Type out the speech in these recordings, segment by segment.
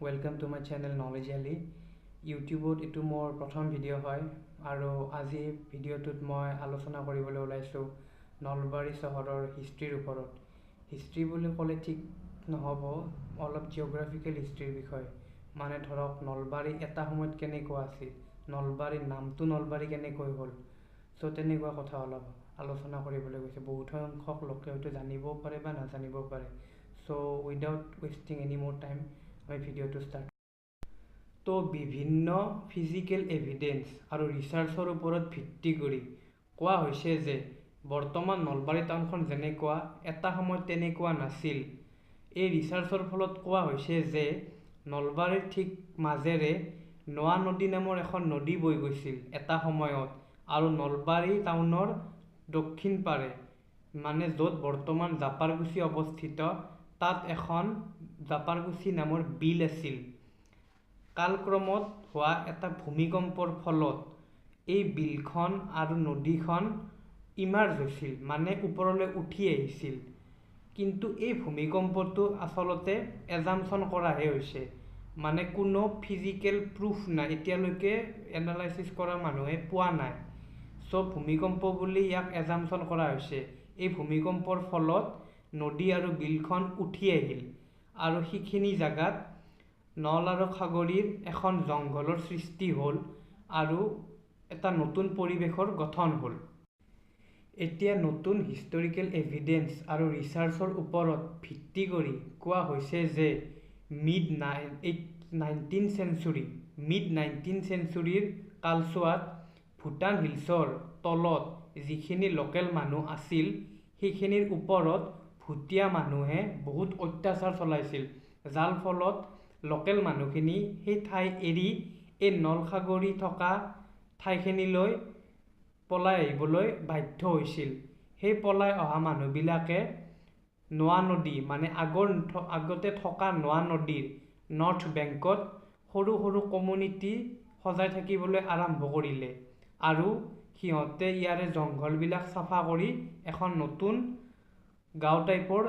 Welcome to my channel Knowledge Alley. YouTube এটো মোৰ প্ৰথম ভিডিঅ' হয় আৰু আজি ভিডিঅ'টোত মই আলোচনা কৰিবলৈ ওলাইছো নলবাৰী চহৰৰ হিষ্ট্ৰীৰ ওপৰত। হিষ্ট্ৰী বুলি ক'লে ঠিক নহ'ব, অলপ জিঅ'গ্ৰাফিকেল হিষ্ট্ৰীৰ বিষয়। মানে ধৰক নলবাৰী এটা সময়ত কেনেকুৱা আছিল, নলবাৰীৰ নামটো নলবাৰী কেনেকৈ হ'ল, সো তেনেকুৱা কথা অলপ আলোচনা কৰিবলৈ গৈছে। বহুত সংখ্যক লোকে হয়তো জানিবও পাৰে বা নাজানিবও পাৰে। সো উইদাউট ৱেষ্টিং এনি মোৰ টাইম মই ভিডিঅ'টো ষ্টাৰ্ট। তো বিভিন্ন ফিজিকেল এভিডেন্স আৰু ৰিচাৰ্চৰ ওপৰত ভিত্তি কৰি কোৱা হৈছে যে বৰ্তমান নলবাৰী টাউনখন যেনেকুৱা এটা সময়ত তেনেকুৱা নাছিল। এই ৰিচাৰ্চৰ ফলত কোৱা হৈছে যে নলবাৰীৰ ঠিক মাজেৰে নোৱা নদী নামৰ এখন নদী বৈ গৈছিল এটা সময়ত, আৰু নলবাৰী টাউনৰ দক্ষিণ পাৰে মানে য'ত বৰ্তমান জাপাৰগুছি অৱস্থিত, তাত এখন জাপাৰগুছি নামৰ বিল আছিল। কালক্ৰমত হোৱা এটা ভূমিকম্পৰ ফলত এই বিলখন আৰু নদীখন ইমাৰ্জ হৈছিল, মানে ওপৰলৈ উঠি আহিছিল। কিন্তু এই ভূমিকম্পটো আচলতে এজামশ্যন কৰাহে হৈছে, মানে কোনো ফিজিকেল প্ৰুফ নাই, এতিয়ালৈকে এনালাইচিছ কৰা মানুহে পোৱা নাই। সব ভূমিকম্প বুলি ইয়াক এজামশ্যন কৰা হৈছে। এই ভূমিকম্পৰ ফলত নদী আৰু বিলখন উঠি আহিল আৰু সেইখিনি জাগাত নল আৰু খাগৰিৰ এখন জংঘলৰ সৃষ্টি হ'ল আৰু এটা নতুন পৰিৱেশৰ গঠন হ'ল। এতিয়া নতুন হিষ্টৰিকেল এভিডেন্স আৰু ৰিচাৰ্চৰ ওপৰত ভিত্তি কৰি কোৱা হৈছে যে মিড 19th চেঞ্চুৰীৰ কালচোৱাত ভূটান হিলছৰ তলত যিখিনি লোকেল মানুহ আছিল সেইখিনিৰ ওপৰত ভুটীয়া মানুহে বহুত অত্যাচাৰ চলাইছিল, যাৰ ফলত লোকেল মানুহখিনি সেই ঠাই এৰি এই নলখাগৰি থকা ঠাইখিনিলৈ পলাই আহিবলৈ বাধ্য হৈছিল। সেই পলাই অহা মানুহবিলাকে নোৱা নদী মানে আগতে থকা নোৱা নদীৰ নৰ্থ বেংকত সৰু সৰু কমিউনিটি সজাই থাকিবলৈ আৰম্ভ কৰিলে আৰু সিহঁতে ইয়াৰে জংঘলবিলাক চাফা কৰি এখন নতুন গাঁও টাইপৰ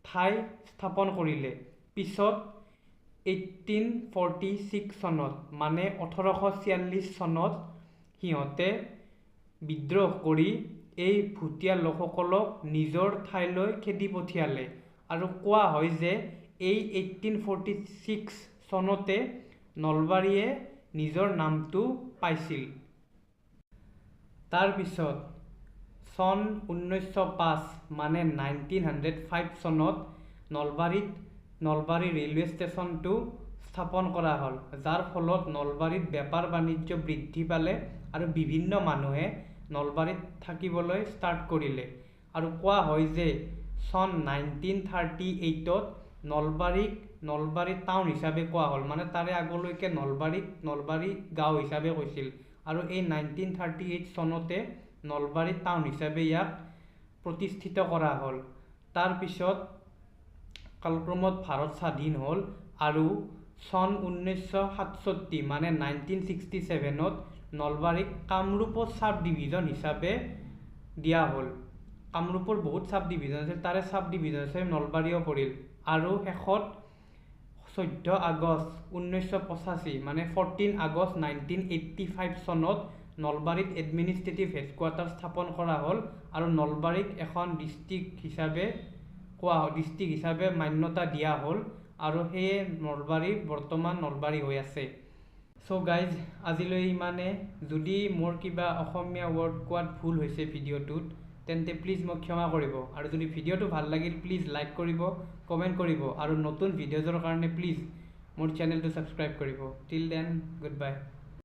ঠাই স্থাপন কৰিলে। পিছত 1846 চনত মানে 1846 চনত সিহঁতে বিদ্ৰোহ কৰি এই ভুটীয়া লোকসকলক নিজৰ ঠাইলৈ খেদি পঠিয়ালে আৰু কোৱা হয় যে এই 1846 চনতে নলবাৰীয়ে নিজৰ নামটো পাইছিল। তাৰপিছত চন 1905 মানে 1905 চনত নলবাৰী ৰেলৱে ষ্টেচনটো স্থাপন কৰা হ'ল, যাৰ ফলত নলবাৰীত বেপাৰ বাণিজ্য বৃদ্ধি পালে আৰু বিভিন্ন মানুহে নলবাৰীত থাকিবলৈ ষ্টাৰ্ট কৰিলে। আৰু কোৱা হয় যে চন 1938ত নলবাৰী টাউন হিচাপে কোৱা হ'ল, মানে তাৰে আগলৈকে নলবাৰী গাঁও হিচাপে কৈছিল, আৰু এই 1938 চনতে নলবাৰী টাউন হিচাপে ইয়াক প্ৰতিষ্ঠিত কৰা হ'ল। তাৰপিছত কালক্ৰমত ভাৰত স্বাধীন হ'ল আৰু চন 1967 মানে 1967ত নলবাৰীক কামৰূপৰ চাব ডিভিজন হিচাপে দিয়া হ'ল। কামৰূপৰ বহুত চাব ডিভিজন আছিল, তাৰে চাব ডিভিজন হিচাপে নলবাৰীও পৰিল। আৰু শেষত 14 আগষ্ট 1985 মানে 14 আগষ্ট 1985 চনত নলবাৰীত এডমিনিষ্ট্ৰেটিভ হেডকোৱাৰ্টাৰ স্থাপন কৰা হ'ল আৰু নলবাৰীক এখন ডিষ্ট্ৰিক্ট হিচাপে মান্যতা দিয়া হ'ল, আৰু সেয়ে নলবাৰী বৰ্তমান নলবাৰী হৈ আছে। চ' গাইজ, আজিলৈ ইমানে। যদি মোৰ কিবা অসমীয়া ৱৰ্ড কোৱাত ভুল হৈছে ভিডিঅ'টোত তেন্তে প্লিজ মোক ক্ষমা কৰিব, আৰু যদি ভিডিঅ'টো ভাল লাগিল প্লিজ লাইক কৰিব, কমেণ্ট কৰিব, আৰু নতুন ভিডিঅ'জৰ কাৰণে প্লিজ মোৰ চেনেলটো ছাবস্ক্ৰাইব কৰিব। Till then, good bye.